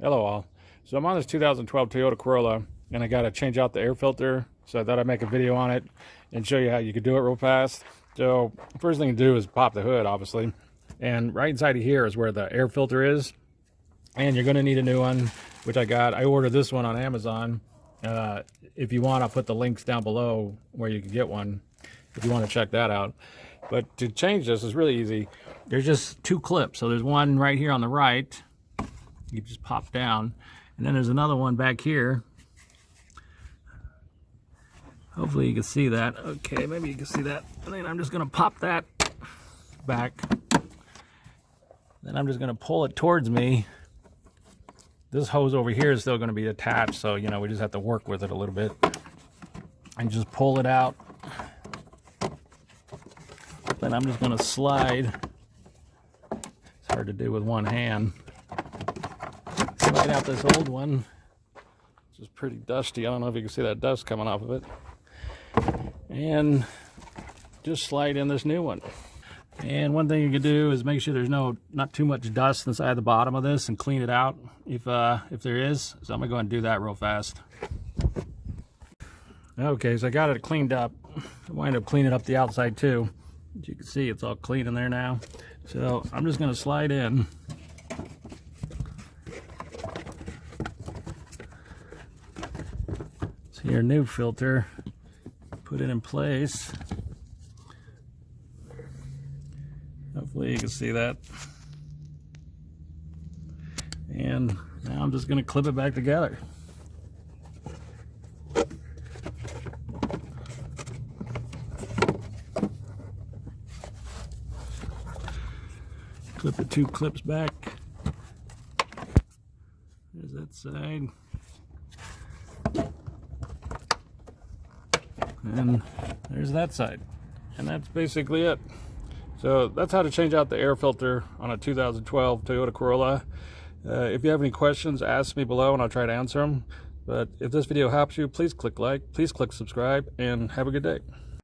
Hello all. So I'm on this 2012 Toyota Corolla and I got to change out the air filter, so I thought I'd make a video on it and show you how you could do it real fast. So first thing to do is pop the hood, obviously, and right inside of here is where the air filter is, and you're going to need a new one, which I got. I ordered this one on Amazon. If you want, I'll put the links down below where you can get one if you want to check that out. But to change this is really easy. There's just two clips. So there's one right here on the right. You just pop down, and then there's another one back here. Hopefully you can see that. Okay, maybe you can see that. And then I'm just gonna pop that back. Then I'm just gonna pull it towards me. This hose over here is still gonna be attached, so you know, we just have to work with it a little bit. And just pull it out. Then I'm just gonna slide. It's hard to do with one hand. Slide out this old one, which is pretty dusty. I don't know if you can see that dust coming off of it. And just slide in this new one. And one thing you can do is make sure there's not too much dust inside the bottom of this and clean it out if there is. So I'm gonna go ahead and do that real fast. Okay, so I got it cleaned up. I wind up cleaning up the outside too. As you can see, it's all clean in there now. So I'm just gonna slide in. So your new filter, put it in place. Hopefully you can see that. And now I'm just going to clip it back together. Clip the two clips back. There's that side. And there's that side. And that's basically it. So that's how to change out the air filter on a 2012 Toyota Corolla. If you have any questions, ask me below and I'll try to answer them. But if this video helps you, please click like, please click subscribe, and have a good day.